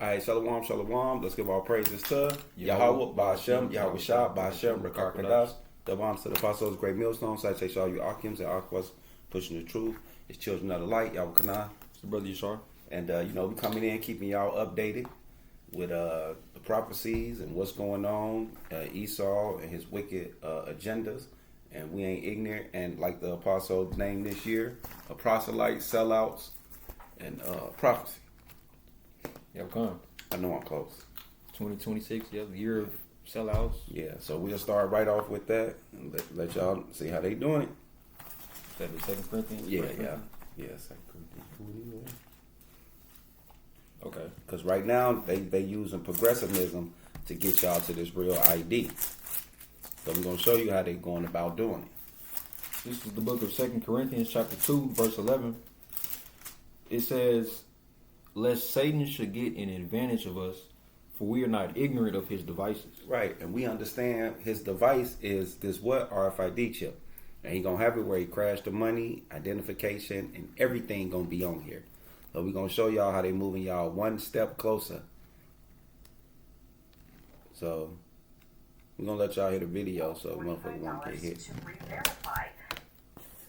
All right, shalom, shalom. Let's give our praises to Yahweh, Ba'ashem, Yahweh Shah, Ba'ashem, Rekar the bombs to the apostles, great millstone. Citation all you Akims and Aquas pushing the truth. It's children of the light, Yahweh Kana. It's the brother Yashar. And, we coming in, keeping y'all updated with the prophecies and what's going on, Esau and his wicked agendas. And we ain't ignorant. And like the apostle named this year, a proselyte, sellouts, and prophecy. Yeah, come. I know I'm close. 2026, yeah, the year of sellouts. Yeah, so we'll start right off with that and let y'all see how they doing it. 2 Corinthians? Yeah, 2 Corinthians. Okay. Because right now, they using progressivism to get y'all to this real ID. So I'm going to show you how they going about doing it. This is the book of 2 Corinthians chapter 2, verse 11. It says, lest Satan should get an advantage of us, for we are not ignorant of his devices. Right, and we understand his device is this RFID chip. And he going to have it where he crashed the money, identification, and everything going to be on here. So we're going to show y'all how they moving y'all one step closer. So we're going to let y'all hear the video so motherfucker won't get hit. To re-verify.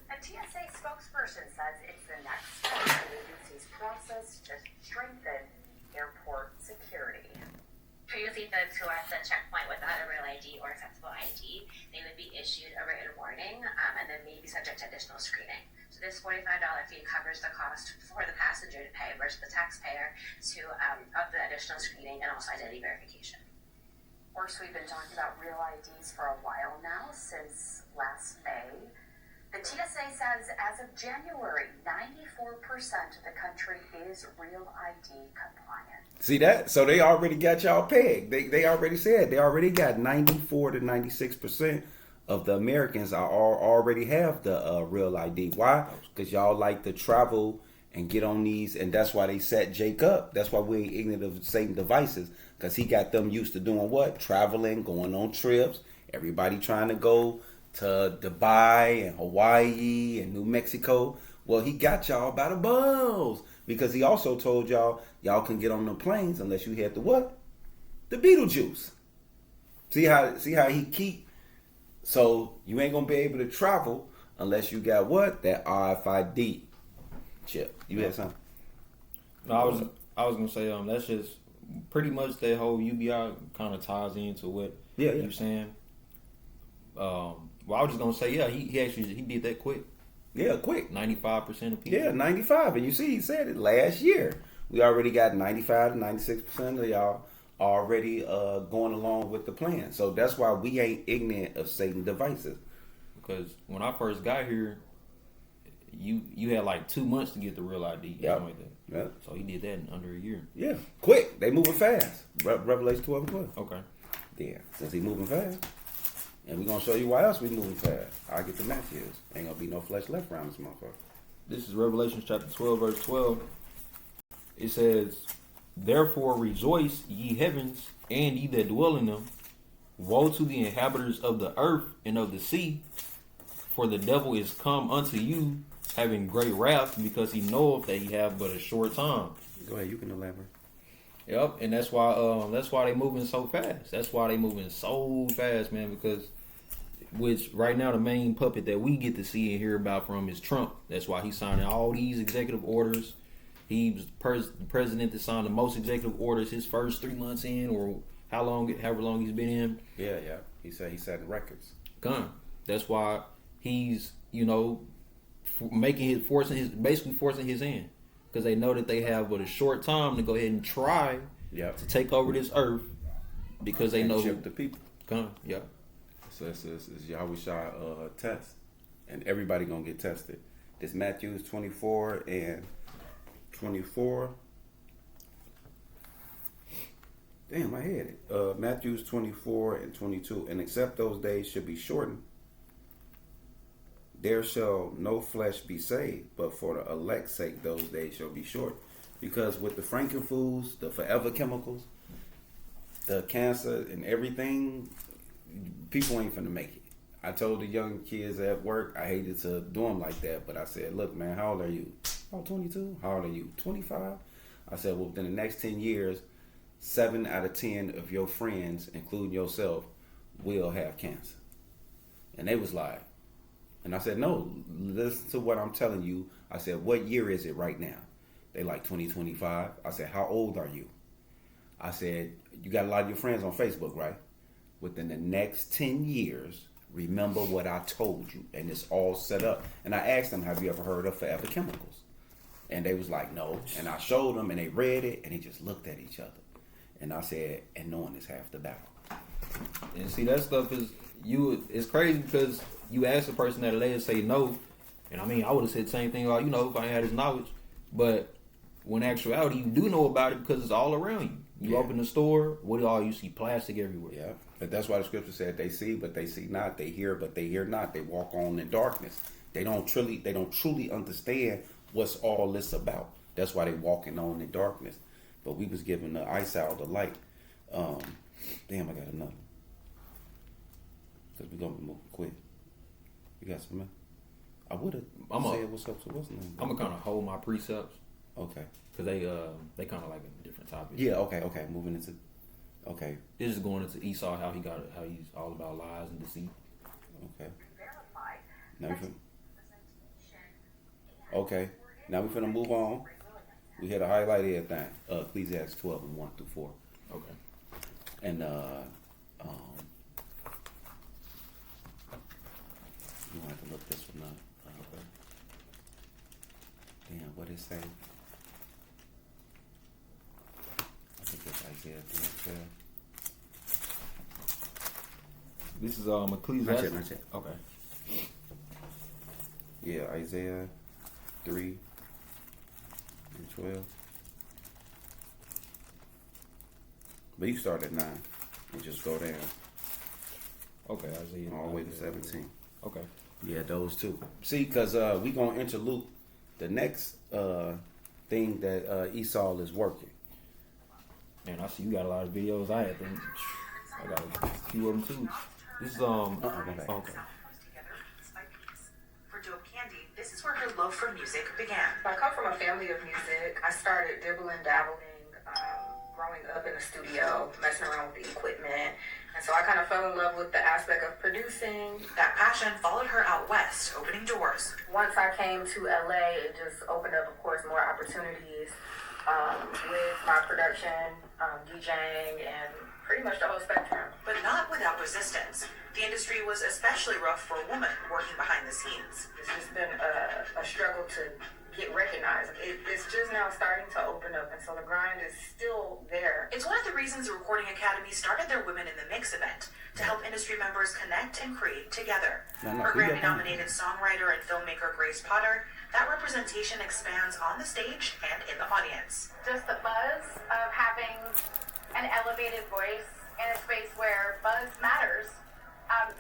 A TSA spokesperson says it's the next step in the agency's process to strengthen airport security. Previously, folks who are at the checkpoint without a real ID or acceptable ID, they would be issued a written warning and then maybe subject to additional screening. So this $45 fee covers the cost for the passenger to pay versus the taxpayer of the additional screening and also identity verification. Of course, we've been talking about real IDs for a while now, since last May. The TSA says as of January, 94% of the country is real ID compliant. See that? So they already got y'all pegged. They already said they already got 94 to 96% of the Americans already have the real ID. Why? Because y'all like to travel and get on these, and that's why they set Jake up. That's why we ain't ignorant of Satan devices, because he got them used to doing what? Traveling, going on trips. Everybody trying to go to Dubai and Hawaii and New Mexico. Well, he got y'all by the balls, because he also told y'all can get on the planes unless you had the what? The Beetlejuice. See how he keep. So you ain't gonna be able to travel unless you got what? That RFID chip. You had something? No, I was gonna say that's just pretty much that whole UBI kind of ties into what you're saying. Well, I was just gonna say, he did that quick. Yeah, quick. 95% of people. Yeah, 95. And you see, he said it last year. We already got 95 to 96% of y'all already going along with the plan. So that's why we ain't ignorant of Satan devices. Because when I first got here, you had like 2 months to get the real ID. Yeah. Like that. Yep. So he did that in under a year. Yeah, quick. They moving fast. Revelation 12 and 12. Okay. Yeah, since he moving fast. And we're going to show you why else we moving fast. I'll get to Matthews. Ain't going to be no flesh left around this motherfucker. This is Revelation chapter 12, verse 12. It says, therefore rejoice, ye heavens, and ye that dwell in them. Woe to the inhabitants of the earth and of the sea, for the devil is come unto you, having great wrath, because he knoweth that he have but a short time. Go ahead, you can elaborate. Yep, and that's why they moving so fast. That's why they moving so fast, man, because which right now the main puppet that we get to see and hear about from is Trump. That's why he's signing all these executive orders. He was the president that signed the most executive orders his first 3 months in, or however long he's been in. Yeah. He said he's setting records. That's why he's basically forcing his hand, because they know that they have but a short time to go ahead and try to take over this earth, because they know chip the people. Yeah. So this is Yahweh Shah test, and everybody gonna get tested. This Matthews 24 and 24. Damn, I had it. Matthews 24 and 22. And except those days should be shortened, there shall no flesh be saved, but for the elect's sake those days shall be short. Because with the frankenfoods, the forever chemicals, the cancer and everything, people ain't finna make it. I told the young kids at work, I hated to do them like that, but I said, look, man, how old are you? Oh, 22. How old are you? 25. I said, well, within the next 10 years, 7 out of 10 of your friends, including yourself, will have cancer. And they was like, and I said, no, listen to what I'm telling you. I said, what year is it right now? They like 2025. I said, how old are you? I said, you got a lot of your friends on Facebook, right? Within the next 10 years, remember what I told you. And it's all set up. And I asked them, have you ever heard of Forever Chemicals? And they was like, no. And I showed them, and they read it, and they just looked at each other. And I said, and knowing is half the battle. And see, that stuff is it's crazy because you ask a person that they say no, and I mean, I would have said the same thing, like, if I had his knowledge. But when actuality, you do know about it because it's all around you. You open the store, what all you see? Plastic everywhere. Yeah, but that's why the scripture said they see, but they see not. They hear, but they hear not. They walk on in darkness. They don't truly understand what's all this about. That's why they walking on in darkness. But we was given the ice out, the light. Damn, I got another. Because we're going to be moving quick. You got something? I would have said what's up to what's name. I'm going to kind of hold my precepts. Okay. Because they kind of like a different topic. Yeah, okay. Moving into... Okay. This is going into Esau, how he's all about lies and deceit. Okay. Now we're finna move on. We had to highlight everything. Ecclesiastes 12 and 1 through 4. Okay. And you don't have to look this one up. Damn, what it say? I think it's Isaiah 3. This is Ecclesiastes. Not yet. Okay. Yeah, Isaiah 3 and 12. But you start at 9 and just go down. Okay, Isaiah. All the way to 17. Okay. Yeah, those two. See, because we going to interlude the next thing that Esau is working. Man, I see you got a lot of videos. I got a few of them too. This is okay. For Dope Candy, this is where her love for music began. I come from a family of music. I started dibbling, dabbling, growing up in the studio, messing around with the equipment. And so I kind of fell in love with the aspect of producing. That passion followed her out west, opening doors. Once I came to LA, it just opened up, of course, more opportunities with my production, DJing, and pretty much the whole spectrum. But not without resistance. The industry was especially rough for a woman working behind the scenes. It's just been a struggle to get recognized. It's just now starting to open up, and so the grind is still there. It's one of the reasons the Recording Academy started their Women in the Mix event, to help industry members connect and create together. For Grammy-nominated songwriter and filmmaker Grace Potter, that representation expands on the stage and in the audience. Just the buzz of having an elevated voice in a space where buzz matters.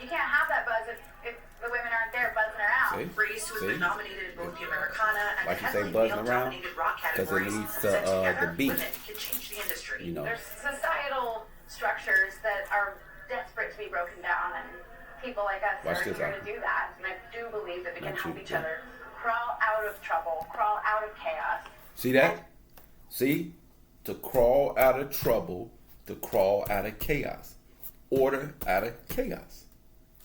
You can't have that buzz if the women aren't there buzzing around. Grace, who has been nominated in both the Americana and the heavily buzzing around male-dominated rock categories, it leads to said together, the beat. women can change the industry. You know. There's societal structures that are desperate to be broken down, and people like us are here to do that. And I do believe that we can help each other crawl out of trouble, crawl out of chaos. See that? See? To crawl out of trouble, to crawl out of chaos. Order out of chaos.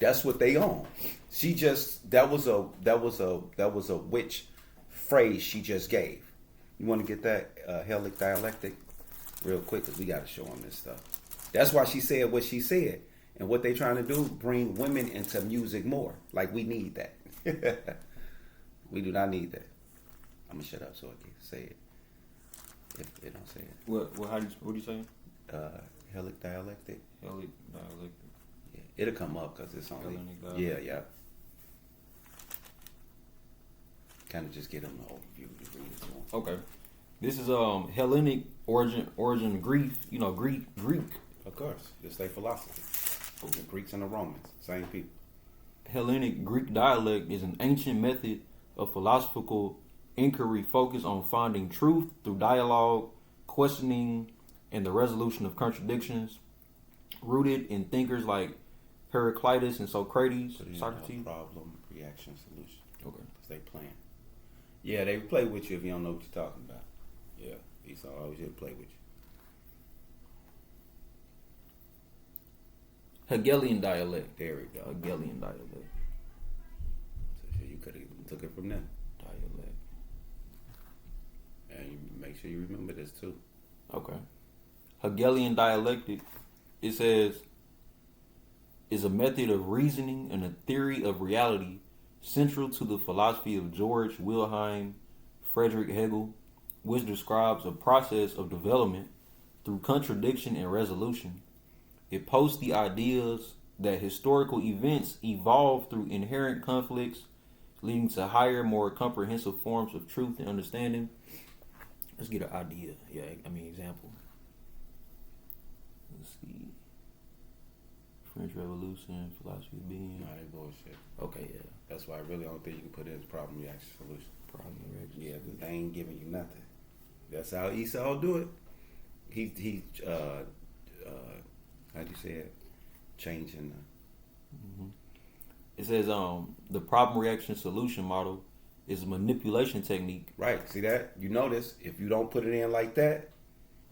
That's what they own. She just that was a witch phrase she just gave. You want to get that Helic dialectic real quick because we got to show them this stuff. That's why she said what she said, and what they trying to do bring women into music more. Like we need that. We do not need that. I'm gonna shut up so I can say it. If they don't say it. What are you saying? Helic dialectic. Helic dialectic. Yeah, it'll come up because it's only. Yeah. Kind of just get them an overview to read it to them. Okay. This is Hellenic origin Greek. You know Greek. Of course, just like philosophy. The Greeks and the Romans, same people. Hellenic Greek dialect is an ancient method of philosophical inquiry focused on finding truth through dialogue, questioning, and the resolution of contradictions, rooted in thinkers like Heraclitus and Socrates, Socrates. Problem, reaction, solution. Okay. Because they playing. Yeah, they play with you if you don't know what you're talking about. Yeah, Esau always here to play with you. Hegelian dialect. There we go. Hegelian dialect. So you could have even took it from there. Dialect. And you make sure you remember this too. Okay. Hegelian dialectic, it says, is a method of reasoning and a theory of reality central to the philosophy of George Wilhelm Friedrich Hegel, which describes a process of development through contradiction and resolution. It posts the ideas that historical events evolve through inherent conflicts, leading to higher, more comprehensive forms of truth and understanding. Let's get an idea. Example. Let's see. French Revolution, philosophy of being. Nah, they bullshit. Okay, yeah. That's why I really only thing you can put in is problem, reaction, solution. Problem, reaction. Yeah, because they ain't giving you nothing. That's how Esau do it. He how'd you say it? Changing the... It says the problem, reaction, solution model is a manipulation technique. Right, see that? You notice, if you don't put it in like that,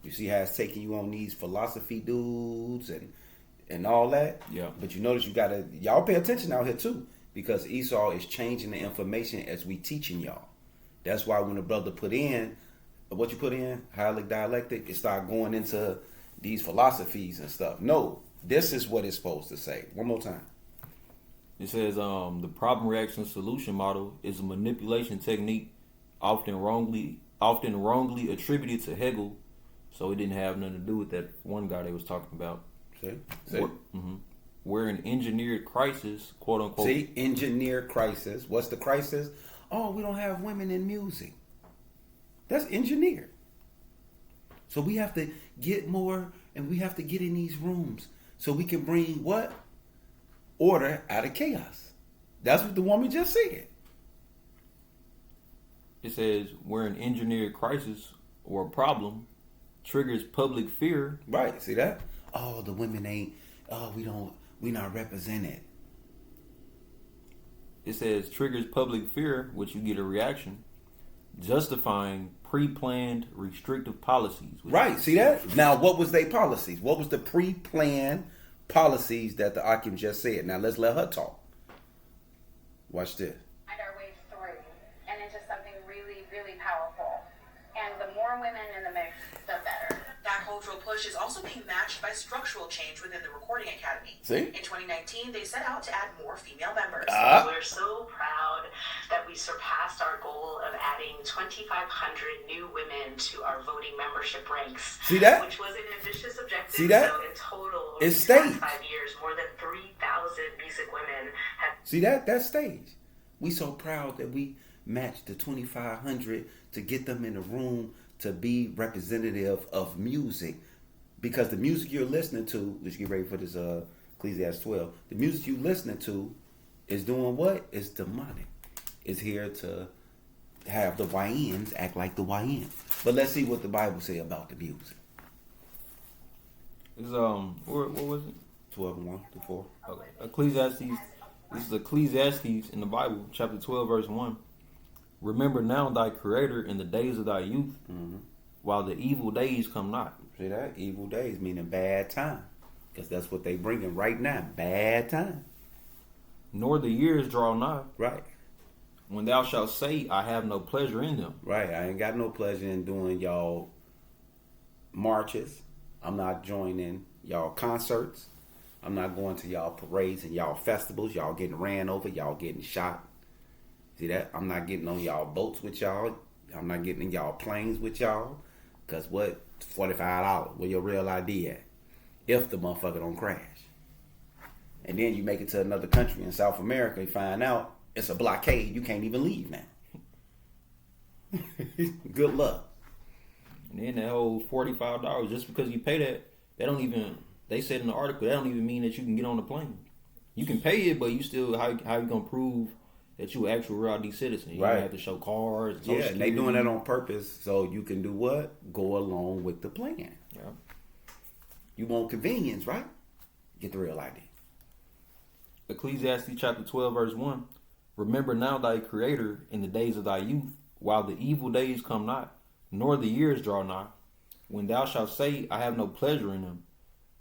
you see how it's taking you on these philosophy dudes and all that? Yeah. But you notice you gotta, y'all pay attention out here too, because Esau is changing the information as we teaching y'all. That's why when the brother put in, what you put in, Heilig dialectic, it start going into these philosophies and stuff. No, this is what it's supposed to say. One more time. It says the problem, reaction, solution model is a manipulation technique often wrongly attributed to Hegel, so it didn't have nothing to do with that one guy they was talking about. See? Where an engineered crisis, quote unquote. See, engineered crisis. What's the crisis? Oh, we don't have women in music. That's engineered. So we have to get more, and we have to get in these rooms so we can bring what? Order out of chaos. That's what the woman just said. It says where an engineered crisis or a problem triggers public fear. Right, see that? Oh, the women ain't, we not represented. It says triggers public fear, which you get a reaction, justifying pre-planned restrictive policies. Right, see that? Now, what was their policies? What was the pre-planned policies that the Akim just said? Now, let's let her talk. Watch this. Find our way through and into something really, really powerful. And the more women in the mix, the better. That cultural push is also being matched by structural change within the Recording Academy. See? In 2019, they set out to add more female members. We're so proud that we surpassed our goal of adding 2,500 new women to our voting membership ranks. See that? Which was an ambitious objective. See that? So in total, over It's the past staged. 5 years, more than 3,000 music women have... See that? That's stage. We so proud that we matched the 2,500 to get them in a room to be representative of music. Because the music you're listening to, let's get ready for this Ecclesiastes 12, the music you're listening to is doing what? It's demonic. It's here to have the YNs act like the YNs. But let's see what the Bible say about the music. It's what was it? 12 and 1 to 4. Okay. Ecclesiastes. This is Ecclesiastes in the Bible, chapter 12, verse 1. Remember now thy Creator in the days of thy youth, while the evil days come not. See that? Evil days meaning bad time. Because that's what they bringing right now. Bad time. Nor the years draw nigh. Right. When thou shalt say, I have no pleasure in them. Right. I ain't got no pleasure in doing y'all marches. I'm not joining y'all concerts. I'm not going to y'all parades and y'all festivals. Y'all getting ran over. Y'all getting shot. See that? I'm not getting on y'all boats with y'all. I'm not getting in y'all planes with y'all. Because what? $45. Where your real ID at? If the motherfucker don't crash. And then you make it to another country in South America and find out it's a blockade. You can't even leave now. Good luck. And then that whole $45, just because you pay that, they said in the article, that don't even mean that you can get on the plane. You can pay it, but you still, how you going to prove that you an actual real ID citizen? You right. have to show cards. Yeah, and they doing that on purpose so you can do what? Go along with the plan. Yeah. You want convenience, right? Get the real ID. Ecclesiastes chapter 12, verse 1. Remember now thy Creator in the days of thy youth, while the evil days come not, nor the years draw nigh, when thou shalt say, I have no pleasure in them,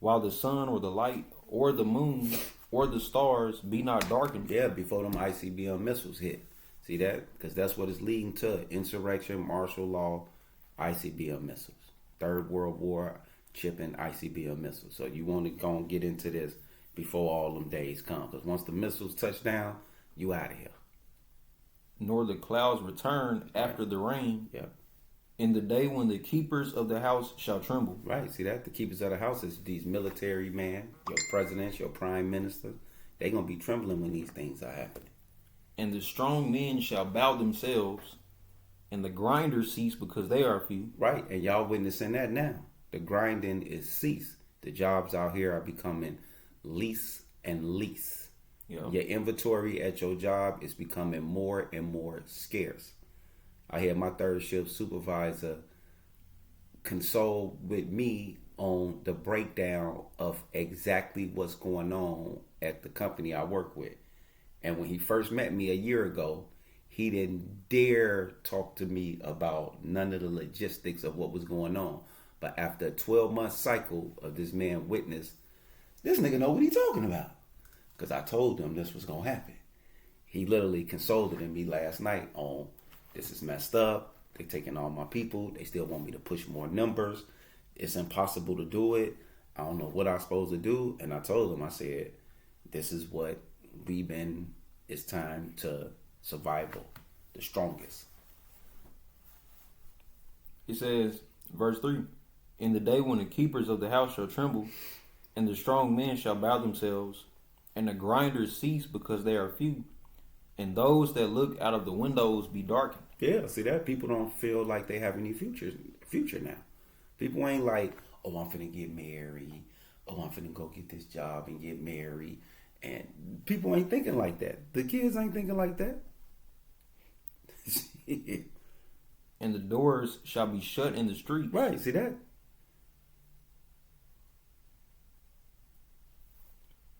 while the sun or the light or the moon, or the stars be not darkened. Yeah, before them ICBM missiles hit. See that? Because that's what it's leading to. Insurrection, martial law, ICBM missiles. Third World War, chipping ICBM missiles. So you want to go and get into this before all them days come. Because once the missiles touch down, you out of here. Nor the clouds return after the rain. Yeah. In the day when the keepers of the house shall tremble. Right. See that? The keepers of the house is these military men, your presidents, your prime ministers. They're going to be trembling when these things are happening. And the strong men shall bow themselves, and the grinders cease because they are few. Right. And y'all witnessing that now. The grinding is ceased. The jobs out here are becoming lease and lease. Yeah. Your inventory at your job is becoming more and more scarce. I had my third shift supervisor console with me on the breakdown of exactly what's going on at the company I work with. And when he first met me a year ago, he didn't dare talk to me about none of the logistics of what was going on. But after a 12-month cycle of this man witness, this nigga know what he talking about. Because I told him this was going to happen. He literally consulted me last night on, this is messed up. They taking all my people. They still want me to push more numbers. It's impossible to do it. I don't know what I'm supposed to do. And I told him, I said, this is what it's time to survival, the strongest. He says, verse 3, in the day when the keepers of the house shall tremble, and the strong men shall bow themselves, and the grinders cease because they are few, and those that look out of the windows be darkened. Yeah, see that? People don't feel like they have any future now. People ain't like, oh, I'm finna get married. Oh, I'm finna go get this job and get married. And people ain't thinking like that. The kids ain't thinking like that. And the doors shall be shut in the street. Right, see that?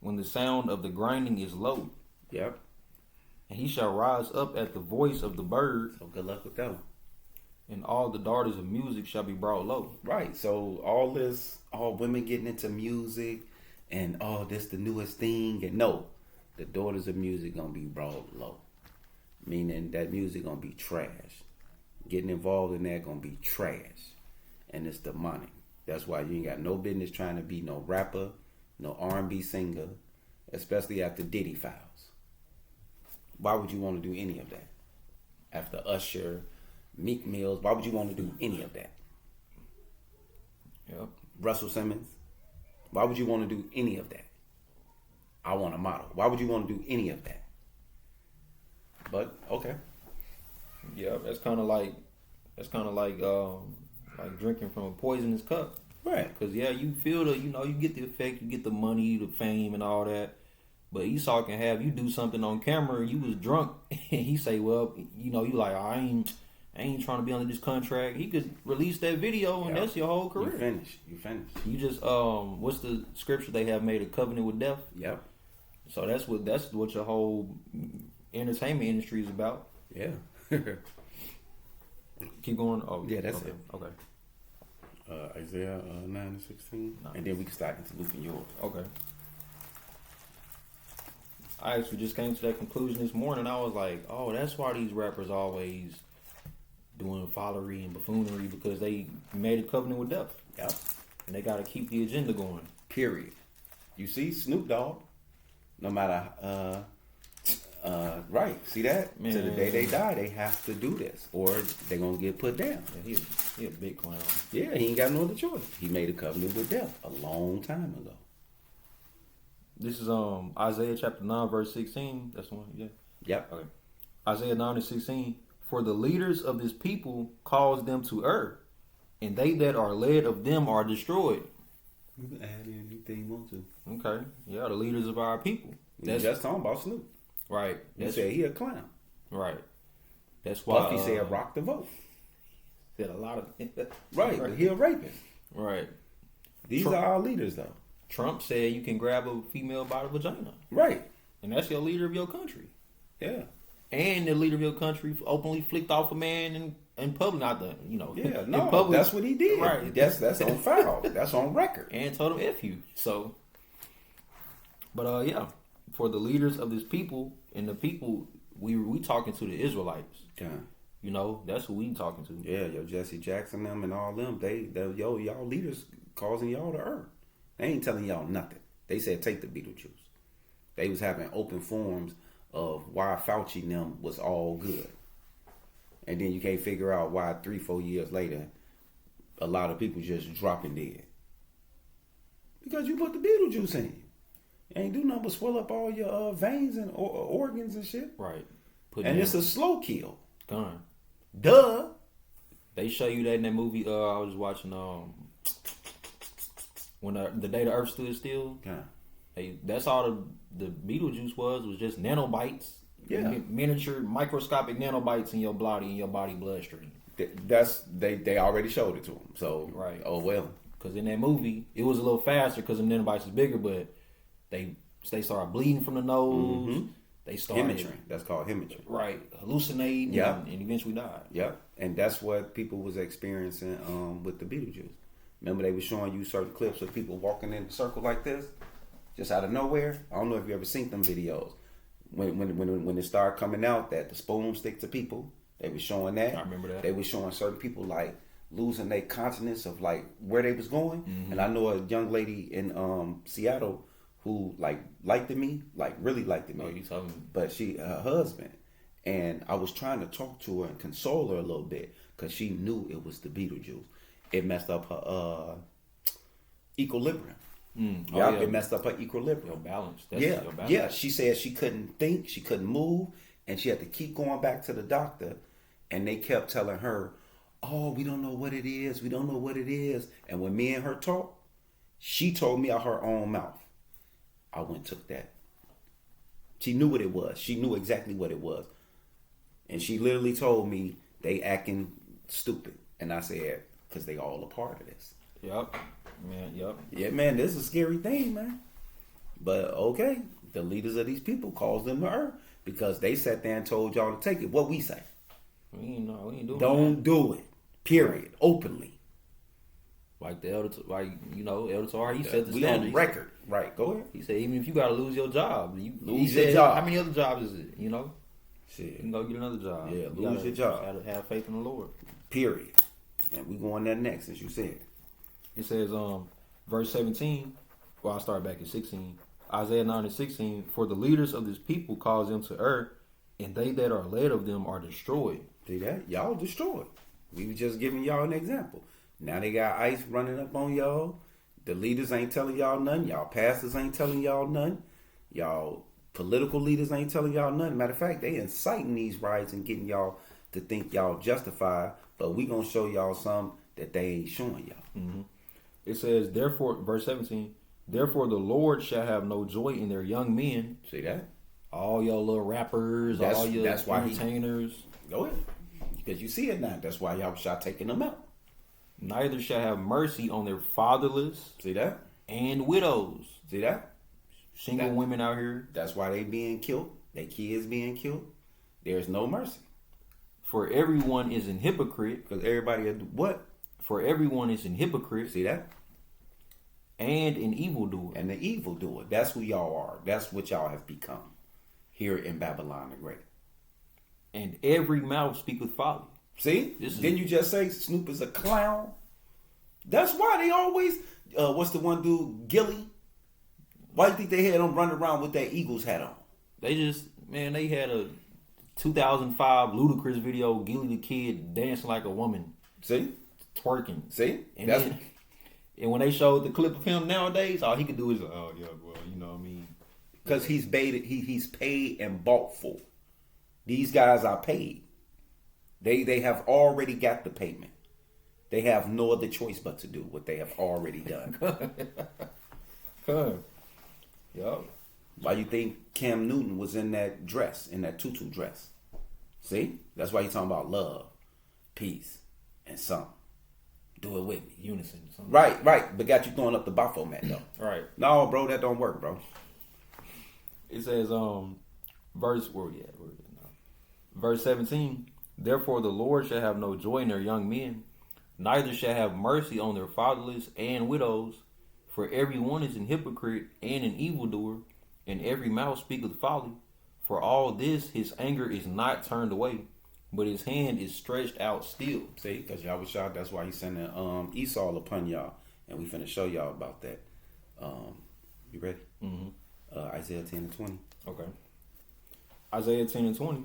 When the sound of the grinding is low. Yep. And he shall rise up at the voice of the bird. So good luck with that one. And all the daughters of music shall be brought low. Right, so all women getting into music and this the newest thing. And no, the daughters of music gonna be brought low. Meaning that music gonna be trash. Getting involved in that gonna be trash. And it's demonic. That's why you ain't got no business trying to be no rapper, no R&B singer, especially after Diddy files. Why would you want to do any of that? After Usher, Meek Mills, why would you want to do any of that? Yep. Russell Simmons, why would you want to do any of that? I Want a Model. Why would you want to do any of that? But okay. Yeah, that's kind of like drinking from a poisonous cup. Right. Because you feel you get the effect, you get the money, the fame, and all that. But Esau can have you do something on camera and you was drunk, and he say, well, you like, I ain't trying to be under this contract. He could release that video and that's your whole career. You finish. You just what's the scripture they have made a covenant with death? Yep. So that's what your whole entertainment industry is about. Yeah. Keep going. Oh yeah, that's okay. it. Okay. Isaiah 9:16, and then we can start into Luke and yours. Okay. I actually just came to that conclusion this morning. I was like, oh, that's why these rappers always doing follery and buffoonery, because they made a covenant with death. Yep. And they got to keep the agenda going. Period. You see, Snoop Dogg, no matter, right, see that? Man. To the day they die, they have to do this, or they're going to get put down. Yeah, he a big clown. Yeah, he ain't got no other choice. He made a covenant with death a long time ago. This is Isaiah chapter 9, verse 16. That's the one, yeah. Yep. Okay. Isaiah 9 and 16. For the leaders of this people cause them to err, and they that are led of them are destroyed. You can add in anything you want to. Okay. Yeah, the leaders of our people. That's just talking about Snoop. Right. You said he a clown. Right. That's why Puffy said rock the vote. Said a lot of right, but he a rapist. Right. These are our leaders though. Trump said you can grab a female by the vagina. Right. And that's your leader of your country. Yeah. And the leader of your country openly flicked off a man in public. Not the, Yeah, no, in public. That's what he did. Right. That's on file. That's on record. And told him F you. So, But yeah, for the leaders of this people and the people, we talking to the Israelites. Yeah. You know, that's who we talking to. Yeah, yo, Jesse Jackson, them, and all them, y'all leaders causing y'all to err. They ain't telling y'all nothing. They said take the Beetlejuice. They was having open forums of why Fauci and them was all good. And then you can't figure out why 3-4 years later, a lot of people just dropping dead. Because you put the Beetlejuice in you. Ain't do nothing but swell up all your veins and organs and shit. Right. And it's a slow kill. Gone. Duh. They show you that in that movie. I was watching when the day the Earth stood still. Yeah. That's all the Beetlejuice was just nanobites. Yeah. Miniature microscopic nanobites in your body bloodstream. They already showed it to them. So right. Oh well. Because in that movie, it was a little faster because the nanobites is bigger, but they started bleeding from the nose. Mm-hmm. They started hemorrhaging. That's called hemorrhaging. Right, hallucinating. Yeah. And eventually died. Yep. And that's what people was experiencing with the Beetlejuice. Remember they were showing you certain clips of people walking in a circle like this, just out of nowhere. I don't know if you ever seen them videos. When it started coming out that the spoon stick to people, they were showing that. I remember that. They were showing certain people like losing their consciousness of like where they was going. Mm-hmm. And I know a young lady in Seattle who liked me, really liked me. Oh, you told me. But her husband, and I was trying to talk to her and console her a little bit because she knew it was the Beetlejuice. It messed up her equilibrium. Yeah, it messed up her equilibrium. Your balance. Your balance. Yeah. She said she couldn't think, she couldn't move, and she had to keep going back to the doctor. And they kept telling her, "Oh, we don't know what it is. We don't know what it is." And when me and her talked, she told me out her own mouth. I went and took that. She knew what it was. She knew exactly what it was. And she literally told me they acting stupid. And I said, because they all a part of this. Yep. Man, yep. Yeah, man, this is a scary thing, man. But okay, the leaders of these people caused them to err because they sat there and told y'all to take it. What we say? We ain't doing Don't that. do it. Period. Openly. Like Elder Tar, he said the we standard. on record. Right, go ahead. He said even if you got to lose your job, lose your job. How many other jobs is it? You know, shit, you can go get another job. Yeah, lose your job. You gotta have faith in the Lord. Period. And we going there next, as you said. It says, verse 17. Well, I'll start back at 16. Isaiah 9:16. For the leaders of this people cause them to err, and they that are led of them are destroyed. See that? Y'all destroyed. We were just giving y'all an example. Now they got ICE running up on y'all. The leaders ain't telling y'all nothing. Y'all pastors ain't telling y'all nothing. Y'all political leaders ain't telling y'all nothing. Matter of fact, they inciting these riots and getting y'all to think y'all justified. But we gonna show y'all something that they ain't showing y'all. Mm-hmm. It says, therefore, verse 17, therefore the Lord shall have no joy in their young men. See that? All your little rappers, all your entertainers. Go ahead. Because you see it now. That's why y'all shot taking them out. Neither shall have mercy on their fatherless. See that? And widows. See that? Single women out here. That's why they being killed. Their kids being killed. There's no mercy. For everyone is an hypocrite. Because everybody, what? For everyone is an hypocrite. See that? And an evildoer. And the evildoer. That's who y'all are. That's what y'all have become. Here in Babylon the Great. And every mouth speaketh folly. See? Didn't you just say Snoop is a clown? That's why they always, what's the one dude, Gilly? Why do you think they had him running around with that Eagles hat on? They had a 2005 Ludacris video, Gilly the Kid dancing like a woman. See? Twerking. See? And when they showed the clip of him nowadays, all he could do is, oh yeah, well, you know what I mean? Because he's paid and bought for. These guys are paid. They have already got the payment. They have no other choice but to do what they have already done. Yup. Why you think Cam Newton was in that dress, in that tutu dress? See? That's why he's talking about love, peace, and something. Do it with me. Unison. Something. Right. But got you throwing up the Baphomet though. Right. No, bro, that don't work, bro. It says, verse 17, therefore the Lord shall have no joy in their young men, neither shall have mercy on their fatherless and widows, for every one is an hypocrite and an evildoer, and every mouth speaketh folly. For all this, his anger is not turned away, but his hand is stretched out still. See, because y'all was shot. That's why he's sending Esau upon y'all, and we finna show y'all about that. You ready? Mm-hmm. Isaiah 10 and 20. Okay. Isaiah 10 and 20.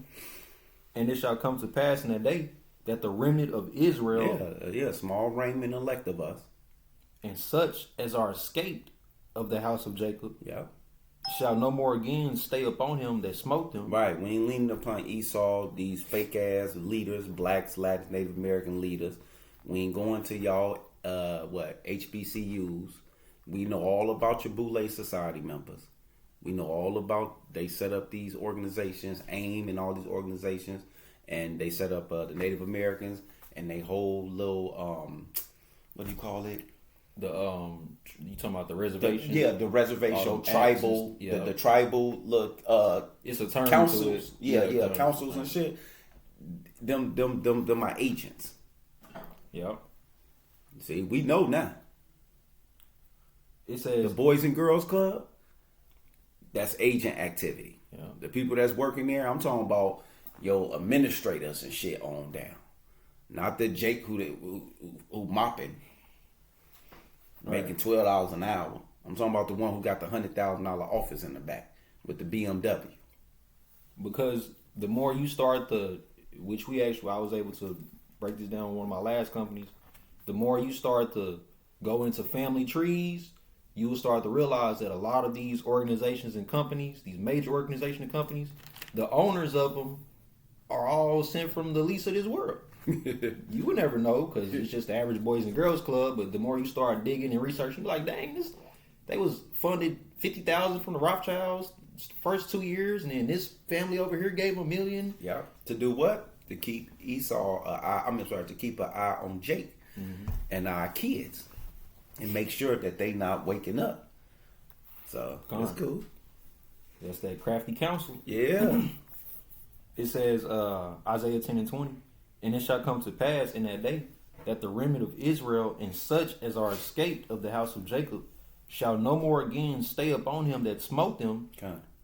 And it shall come to pass in that day that the remnant of Israel, small remnant elect of us, and such as are escaped of the house of Jacob, yeah, shall no more again stay upon him that smote them. Right, we ain't leaning upon Esau, these fake ass leaders, blacks, Latin, Native American leaders. We ain't going to y'all HBCUs. We know all about your Boule Society members. We know all about, they set up these organizations, AIM and all these organizations, and they set up the Native Americans and they whole little what do you call it? The you talking about the reservation? The reservation, tribal, the tribal look. It's a term councils, to it. Councils and shit. Them my agents. Yep. See, we know now. It says the Boys and Girls Club. That's agent activity. Yeah. The people that's working there, I'm talking about your administrators and shit on down. Not the Jake who mopping. Making $12 an hour. I'm talking about the one who got the $100,000 office in the back with the BMW. Because the more you start I was able to break this down in one of my last companies. The more you start to go into family trees, you will start to realize that a lot of these organizations and companies, these major organizations and companies, the owners of them are all sent from the least of this world. You would never know because it's just the average Boys and Girls Club. But the more you start digging and researching, you're like, dang, they was funded $50,000 from the Rothschilds first 2 years, and then this family over here gave $1 million. Yeah, to do what? To keep Esau. To keep an eye on Jake and our kids, and make sure that they not waking up. So that's cool. That's that crafty counsel. Yeah. It says Isaiah 10 and 20. And it shall come to pass in that day that the remnant of Israel and such as are escaped of the house of Jacob shall no more again stay upon him that smote them,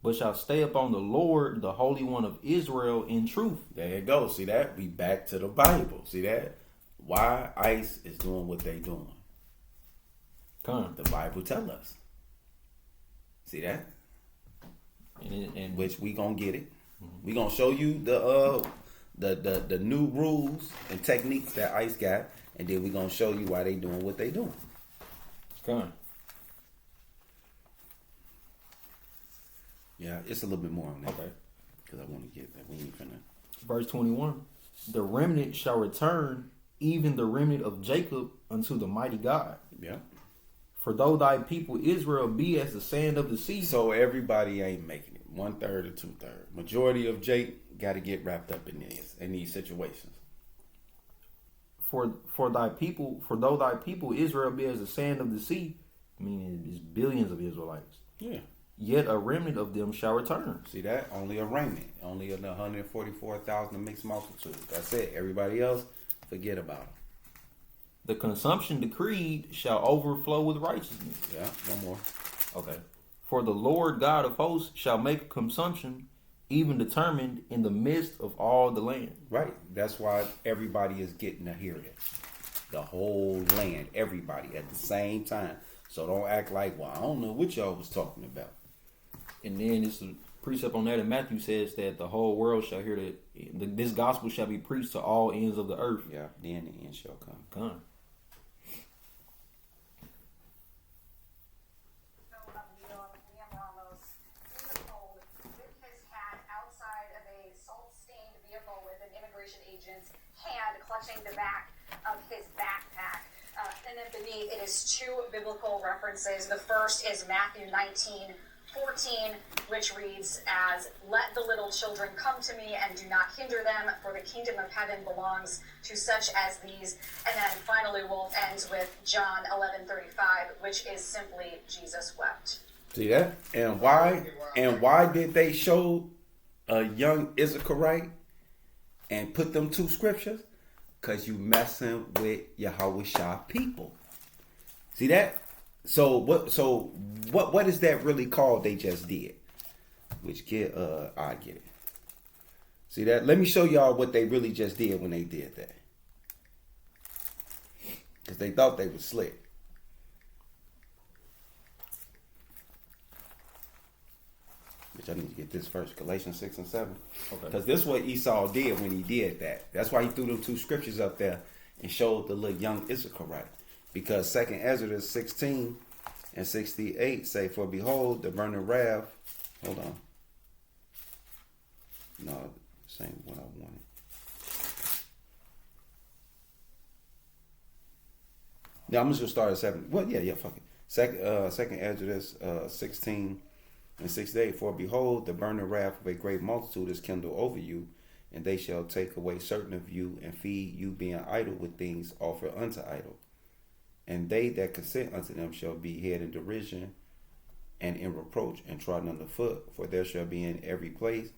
but shall stay upon the Lord, the Holy One of Israel, in truth. There you go. See that? We back to the Bible. See that? Why ICE is doing what they doing. The Bible tell us. See that? And which we gonna get it. We gonna show you the new rules and techniques that ICE got, and then we're going to show you why they doing what they doing. Yeah, it's a little bit more on that. Okay. Because I want to get that. We ain't finna. Verse 21. The remnant shall return, even the remnant of Jacob, unto the mighty God. Yeah. For though thy people Israel be as the sand of the sea. So everybody ain't making it. 1/3 or 2/3. Majority of Jake got to get wrapped up in these situations. For though thy people Israel be as the sand of the sea, meaning it's billions of Israelites. Yeah. Yet a remnant of them shall return. See that? Only a remnant. Only 144,000 mixed multitude. That's it. Everybody else, forget about them. The consumption decreed shall overflow with righteousness. Yeah, one more. Okay. For the Lord God of hosts shall make consumption even determined in the midst of all the land. Right. That's why everybody is getting to hear this. The whole land, everybody at the same time. So don't act like, well, I don't know what y'all was talking about. And then it's a precept on that in Matthew says that the whole world shall hear that this gospel shall be preached to all ends of the earth. Yeah, then the end shall come. Clutching the back of his backpack. And then beneath it is two biblical references. The first is Matthew 19:14, which reads as, "Let the little children come to me and do not hinder them, for the kingdom of heaven belongs to such as these." And then finally Wolf ends with John 11:35, which is simply Jesus wept. See that? And why did they show a young Issacharite and put them two scriptures? Because you messing with Yahushua people. See that? So what is that really called they just did? Which I get it. See that? Let me show y'all what they really just did when they did that. Because they thought they was slick. Which I need to get this first. Galatians 6 and 7. Okay. Because this is what Esau did when he did that. That's why he threw them two scriptures up there and showed the little young Issachar. Because 2nd Ezra 16 and 68 say, for behold, the burning wrath. Hold on. No, this ain't what I wanted. Yeah, I'm just gonna start at 7. Well, yeah, fuck it. Second Ezra 16 and 68. For behold, the burning wrath of a great multitude is kindled over you, and they shall take away certain of you and feed you, being idle with things offered unto idol. And they that consent unto them shall be head in derision and in reproach and trodden under foot. For there shall be in every place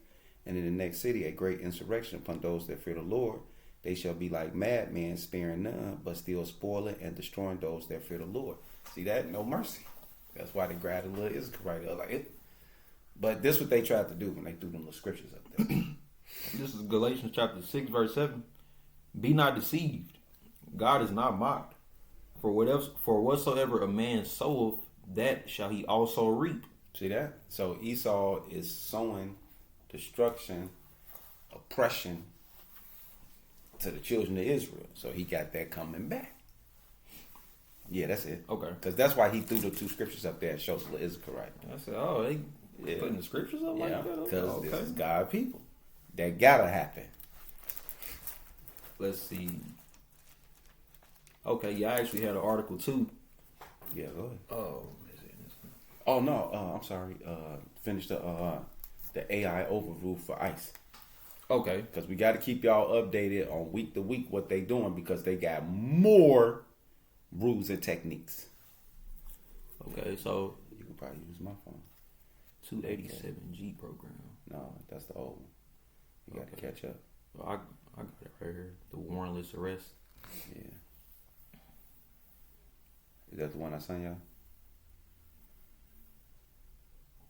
and in the next city a great insurrection upon those that fear the Lord. They shall be like madmen, sparing none, but still spoiling and destroying those that fear the Lord. See that? No mercy. That's why they grabbed a little Issachar right up like it. But this is what they tried to do when they threw them little scriptures up there. This is Galatians chapter 6, verse 7. Be not deceived. God is not mocked. For whatsoever a man soweth, that shall he also reap. See that? So Esau is sowing destruction, oppression to the children of Israel. So he got that coming back. Yeah, that's it. Okay. Because that's why he threw the two scriptures up there and showed the Issachar right. I said, they putting the scriptures up like that? Because this is God people. That gotta happen. Let's see. Okay, yeah, I actually had an article too. Yeah, go ahead. Oh no, I'm sorry. Finish the AI overview for ICE. Okay. Because we got to keep y'all updated on week to week what they doing, because they got more rules and techniques. Okay, so you can probably use my phone. 287G program. No, that's the old one. You got to catch up. Well, I got it right here. The warrantless arrest. Yeah. Is that the one I sent y'all?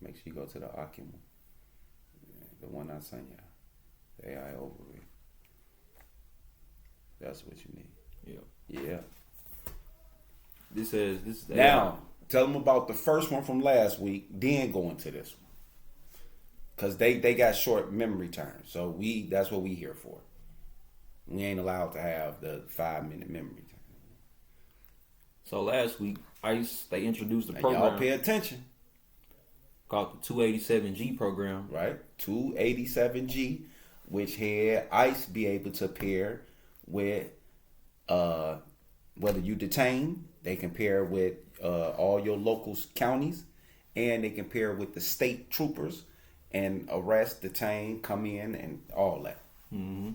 Make sure you go to the Oculus. The one I sent y'all. The AI overview. That's what you need. Yeah. This says this. Now, tell them about the first one from last week, then go into this one. Because they got short memory terms. So that's what we here for. We ain't allowed to have the 5-minute memory term. So last week, ICE, they introduced a program. Y'all pay attention. Called the 287G program. Right. 287G, which had ICE be able to pair with whether you detain, they can pair with all your local counties, and they can pair with the state troopers and arrest, detain, come in, and all that. Mm-hmm.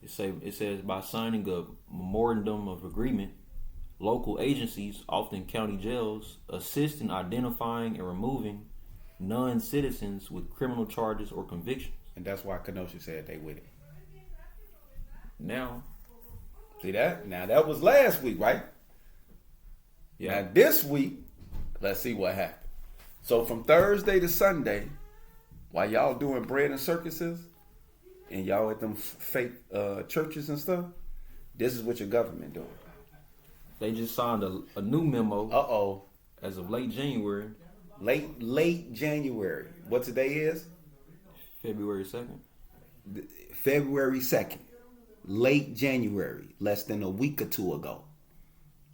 It says by signing a memorandum of agreement, local agencies, often county jails, assist in identifying and removing non-citizens with criminal charges or convictions. And that's why Kenosha said they with it. Now, see that? Now that was last week, right? Yeah. Now this week, let's see what happened. So from Thursday to Sunday, while y'all doing bread and circuses, and y'all at them fake churches and stuff, this is what your government doing. They just signed a new memo. As of late January. Late January. What today is? February 2nd. February 2nd. Late January. Less than a week or two ago.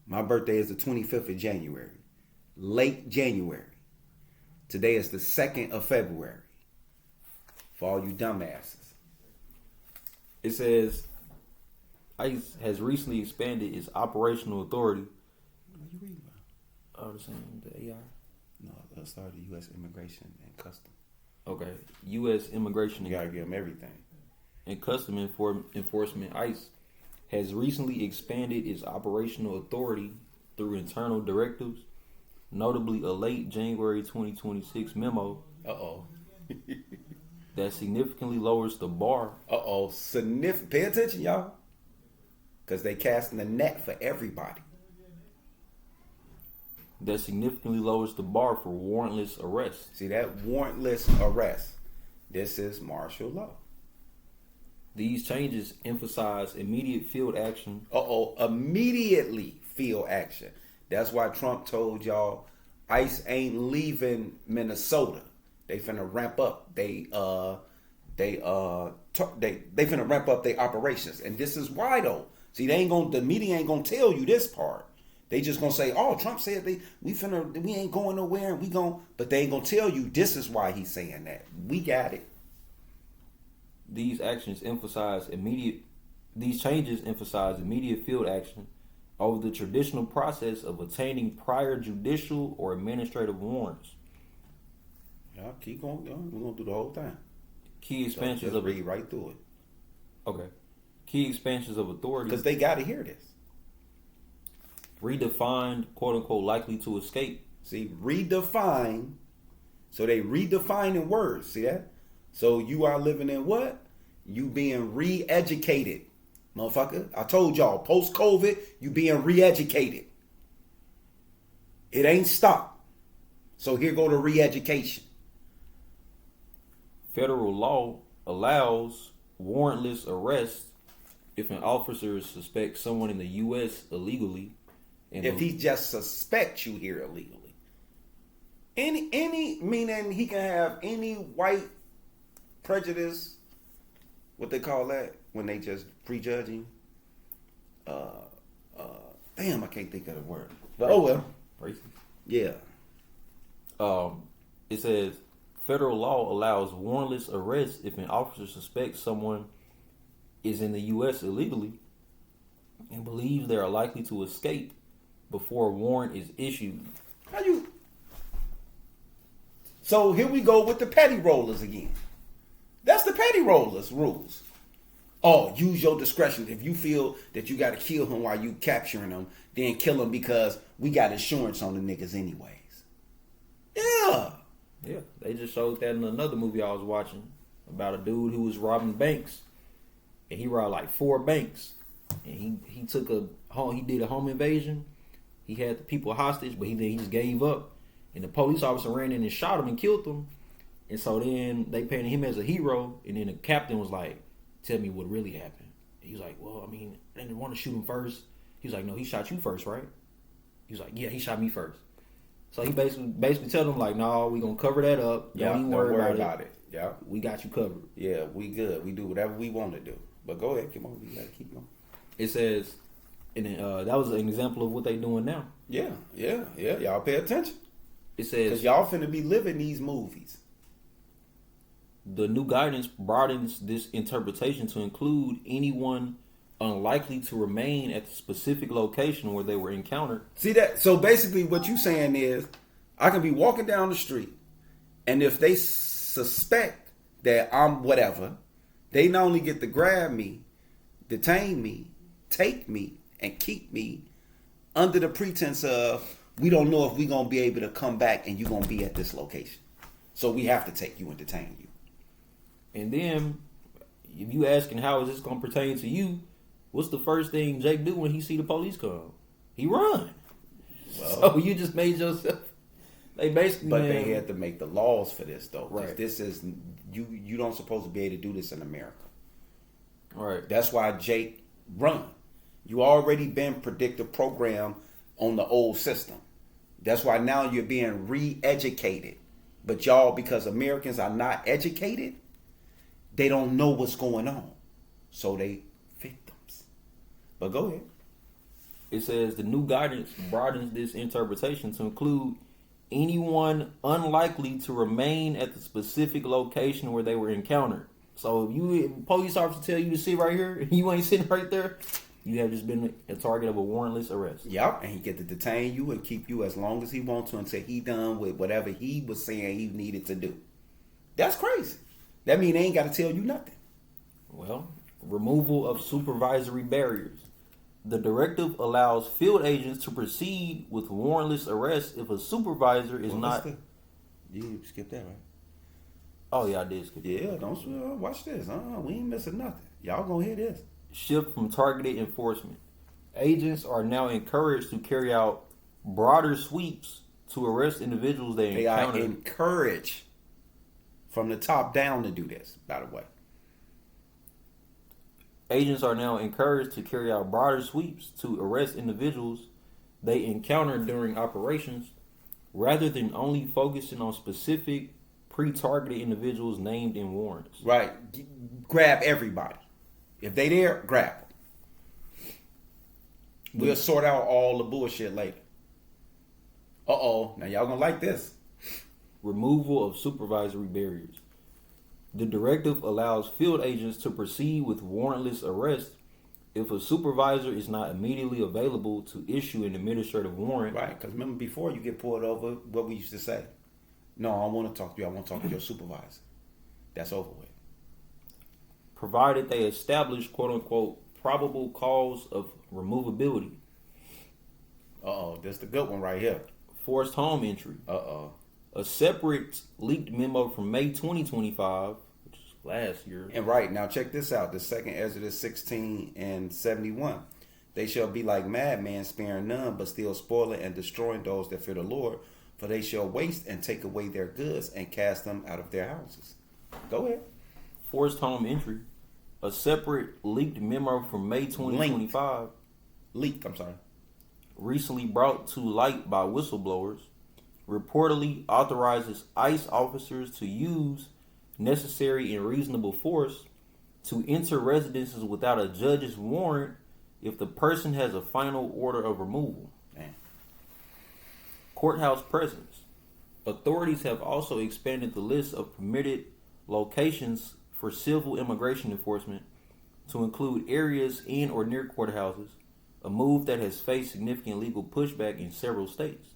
My birthday is the 25th of January. Late January. Today is the 2nd of February. For all you dumbasses. It says ICE has recently expanded its operational authority. What are you reading about? The same, the AI. No, let's start the U.S. Immigration and Custom. Okay, U.S. Immigration. You gotta give them everything. And Custom Enforcement, ICE, has recently expanded its operational authority through internal directives, notably a late January 2026 memo. That significantly lowers the bar. Pay attention, y'all. Because they casting the net for everybody. that significantly lowers the bar for warrantless arrest. See that warrantless arrest? This is martial law. These changes emphasize immediate field action. Immediately field action. That's why Trump told y'all ICE ain't leaving Minnesota. They finna ramp up. They finna ramp up their operations. And this is why though. See, the media ain't gonna tell you this part. They just gonna say, "Oh, Trump said we ain't going nowhere, and but they ain't gonna tell you this is why he's saying that. We got it. These changes emphasize immediate field action over the traditional process of obtaining prior judicial or administrative warrants. Yeah, keep going. We're gonna do the whole thing. Key expansions just read right through it. Okay. Key expansions of authority. Because they got to hear this. Redefined, quote unquote, likely to escape. See, redefine. So they redefining words. See that? So you are living in what? You being re-educated. Motherfucker. I told y'all, post-COVID, you being re-educated. It ain't stopped. So here go to re-education. Federal law allows warrantless arrest if an officer suspects someone in the U.S. illegally. If he just suspects you here illegally. Any meaning he can have any white prejudice, what they call that, when they just prejudging. Damn, I can't think of the word. But oh well. Racist. Yeah. It says federal law allows warrantless arrest if an officer suspects someone is in the U.S. illegally and believes they are likely to escape before a warrant is issued. So here we go with the petty rollers again. That's the petty rollers rules. Oh, use your discretion. If you feel that you got to kill him while you capturing him, then kill him because we got insurance on the niggas anyways. Yeah. Yeah, they just showed that in another movie I was watching about a dude who was robbing banks, and he robbed like 4 banks, and he took he did a home invasion. He had the people hostage, but he just gave up, and the police officer ran in and shot him and killed him. And so then they painted him as a hero, and then the captain was like, "Tell me what really happened." He was like, "Well, I mean, I didn't want to shoot him first." He was like, "No, he shot you first, right?" He was like, "Yeah, he shot me first." So he basically tell them like, "No, we gonna cover that up. Don't even worry about it. Yeah, we got you covered. Yeah, we good. We do whatever we want to do. But go ahead, come on, we gotta keep going." It says, and then, that was an example of what they doing now. Yeah. Y'all pay attention. It says, because y'all finna be living these movies. The new guidance broadens this interpretation to include anyone unlikely to remain at the specific location where they were encountered. See that? So basically what you saying is, I can be walking down the street, and if they suspect that I'm whatever, they not only get to grab me, detain me, take me, and keep me under the pretense of, we don't know if we're going to be able to come back and you're going to be at this location. So we have to take you and detain you. And then, if you asking how is this going to pertain to you, what's the first thing Jake do when he see the police come? He run. Well, so you just made yourself. They basically. But they had to make the laws for this though. Right. This is you don't supposed to be able to do this in America. Right. That's why Jake run. You already been predictive programmed on the old system. That's why now you're being re-educated. But y'all, because Americans are not educated, they don't know what's going on. So they victims. But go ahead. It says the new guidance broadens this interpretation to include anyone unlikely to remain at the specific location where they were encountered. So if a police officer tell you to sit right here and you ain't sitting right there, you have just been a target of a warrantless arrest. Yep, and he get to detain you and keep you as long as he wants to until he done with whatever he was saying he needed to do. That's crazy. That mean they ain't got to tell you nothing. Well, removal of supervisory barriers. The directive allows field agents to proceed with warrantless arrest if a supervisor is not. You skipped that, right? Oh yeah, I did skip. Yeah, don't watch this. We ain't missing nothing. Y'all gonna hear this. Shift from targeted enforcement. Agents are now encouraged to carry out broader sweeps to arrest individuals they encounter. Are encouraged from the top down to do this, by the way. Agents are now encouraged to carry out broader sweeps to arrest individuals they encounter during operations, rather than only focusing on specific pre-targeted individuals named in warrants. Right. Grab everybody. If they there, grab them. We'll sort out all the bullshit later. Now y'all gonna like this. Removal of supervisory barriers. The directive allows field agents to proceed with warrantless arrest if a supervisor is not immediately available to issue an administrative warrant. Right, because remember before you get pulled over, what we used to say? No, I want to talk to you. I want to talk to your supervisor. That's over with. Provided they establish, quote-unquote, probable cause of removability. That's the good one right here. Forced home entry. A separate leaked memo from May 2025, which is last year. And right, now check this out. The second Exodus 16 and 71. They shall be like madmen, sparing none, but still spoiling and destroying those that fear the Lord. For they shall waste and take away their goods and cast them out of their houses. Go ahead. Forced home entry. A separate leaked memo from May 2025. I'm sorry. Recently brought to light by whistleblowers, reportedly authorizes ICE officers to use necessary and reasonable force to enter residences without a judge's warrant if the person has a final order of removal. Man. Courthouse presence. Authorities have also expanded the list of permitted locations for civil immigration enforcement to include areas in or near courthouses, a move that has faced significant legal pushback in several states.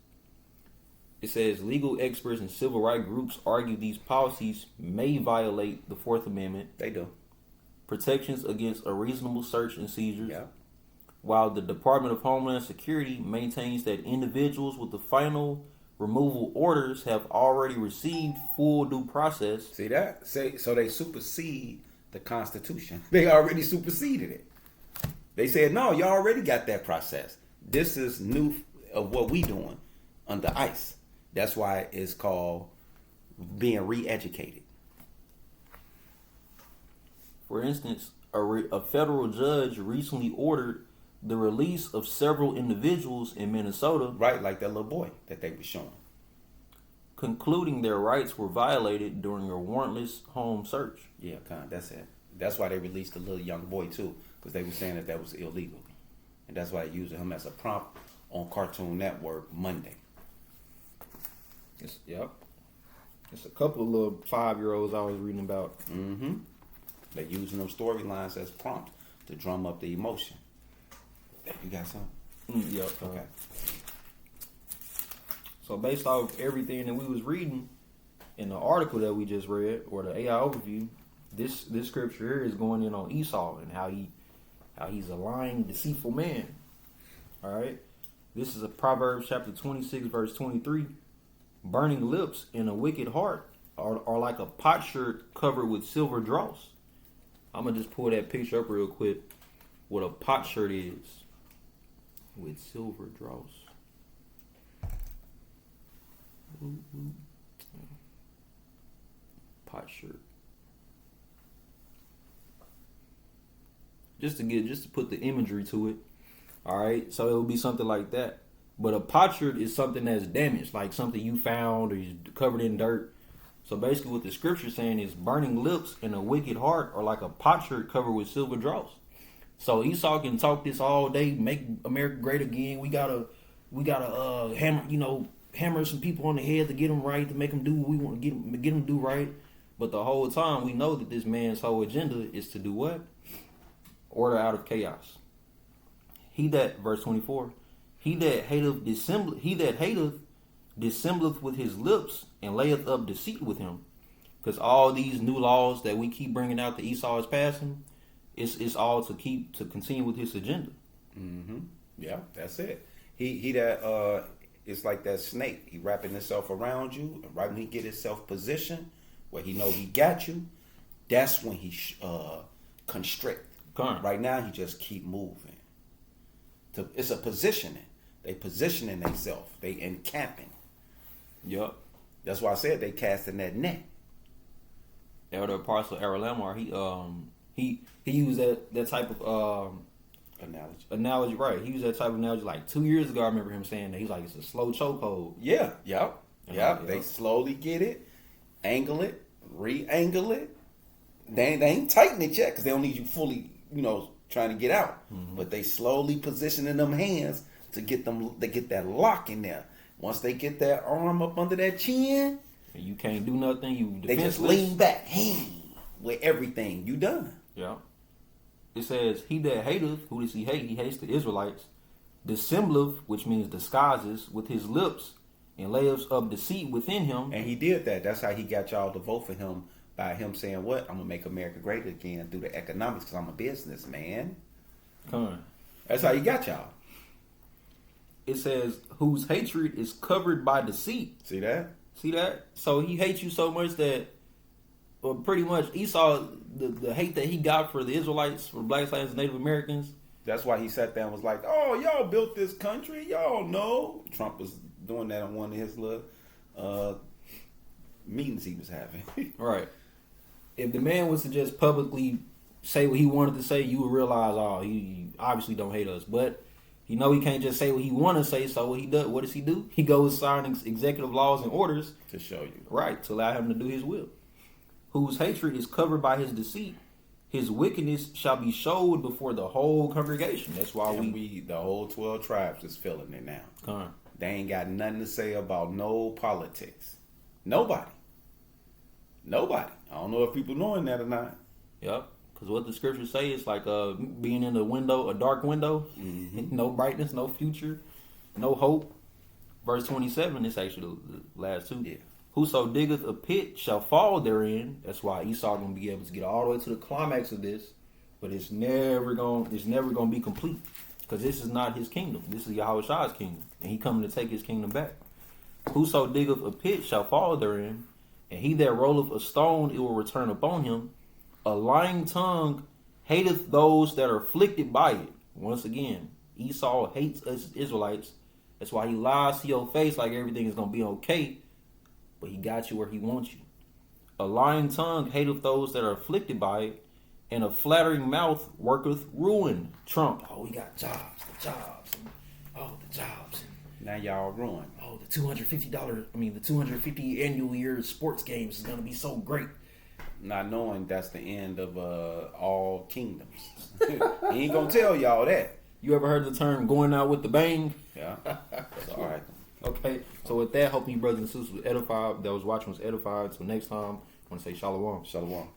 It says legal experts and civil rights groups argue these policies may violate the Fourth Amendment. They do. Protections against a reasonable search and seizures. Yeah. While the Department of Homeland Security maintains that individuals with the final removal orders have already received full due process. See that? So they supersede the Constitution. They already superseded it. They said, no, you already got that process. This is new of what we doing under ICE. That's why it's called being re-educated. For instance, a federal judge recently ordered the release of several individuals in Minnesota. Right, like that little boy that they were showing. Concluding their rights were violated during a warrantless home search. Yeah, that's it. That's why they released the little young boy too, because they were saying that was illegal. And that's why they used him as a prompt on Cartoon Network Monday. It's a couple of little 5-year-olds I was reading about. Mm-hmm. They're using them storylines as prompt to drum up the emotion. You got something? Yep. Okay. So based off everything that we was reading in the article that we just read, or the AI overview, this scripture here is going in on Esau and how he's a lying, deceitful man. All right. This is a Proverbs chapter 26, verse 23. Burning lips and a wicked heart are like a potsherd covered with silver dross. I'm going to just pull that picture up real quick. What a potsherd is with silver dross. Potsherd. Just to put the imagery to it. All right. So it would be something like that. But a potsherd is something that's damaged, like something you found or you covered in dirt. So basically what the scripture is saying is burning lips and a wicked heart are like a potsherd covered with silver dross. So Esau can talk this all day, make America great again. We gotta hammer some people on the head to get them right, to make them do what we want to get them do right. But the whole time we know that this man's whole agenda is to do what? Order out of chaos. Verse 24. He that hateth dissembleth with his lips and layeth up deceit with him. Because all these new laws that we keep bringing out that Esau is passing, it's all to continue with his agenda. Mm-hmm. Yeah, that's it. He that it's like that snake. He wrapping himself around you, and right when he get himself positioned where he know he got you, that's when he constrict. Right now he just keep moving. It's a positioning. They positioning themselves. They encamping. Yup. That's why I said they casting that net. Elder Apostle Errol Lamar, he used that type of analogy, right? He used that type of analogy like 2 years ago. I remember him saying that he's like, it's a slow chokehold. Yeah, yep. They slowly get it, angle it, re-angle it. They ain't tighten it yet because they don't need you fully, trying to get out. Mm-hmm. But they slowly positioning them hands to get that lock in there. Once they get that arm up under that chin, you can't do nothing. They just lean back, with everything. You done. Yeah. It says, he that hateth, who does he hate? He hates the Israelites. Dissembleth, which means disguises, with his lips, and layers up deceit within him. And he did that. That's how he got y'all to vote for him, by him saying, what? I'm going to make America great again through the economics because I'm a businessman. Come on. That's how he got y'all. It says, whose hatred is covered by deceit. See that? So he hates you so much that, well, pretty much Esau, the hate that he got for the Israelites, for blacks, and Native Americans. That's why he sat there and was like, oh, y'all built this country. Y'all know. Trump was doing that on one of his little meetings he was having. Right. If the man was to just publicly say what he wanted to say, you would realize, oh, he obviously don't hate us. But he can't just say what he want to say, so what does he do? He goes signing executive laws and orders. To show you. Right, to allow him to do his will. Whose hatred is covered by his deceit, his wickedness shall be showed before the whole congregation. That's why the whole 12 tribes is feeling it now. They ain't got nothing to say about no politics. Nobody. I don't know if people knowing that or not. Yep. Because what the scriptures say is like being in a dark window, no brightness, no future, no hope. Verse 27, it's actually the last two. Yeah. Whoso diggeth a pit shall fall therein. That's why Esau gonna be able to get all the way to the climax of this, but it's never gonna be complete because this is not his kingdom. This is Yahweh's kingdom, and he coming to take his kingdom back. Whoso diggeth a pit shall fall therein, and he that rolleth a stone, it will return upon him. A lying tongue hateth those that are afflicted by it. Once again, Esau hates us Israelites. That's why he lies to your face like everything is going to be okay. But he got you where he wants you. A lying tongue hateth those that are afflicted by it. And a flattering mouth worketh ruin. Trump, oh, we got jobs. And, the jobs. And, now y'all ruined. Oh, the the 250 annual year sports games is going to be so great. Not knowing that's the end of all kingdoms. He ain't gonna tell y'all that. You ever heard the term going out with the bang? Yeah. All right. Okay. So with that, hoping you brothers and sisters was edified, that was watching was edified. So next time, I want to say shalom. Shalom.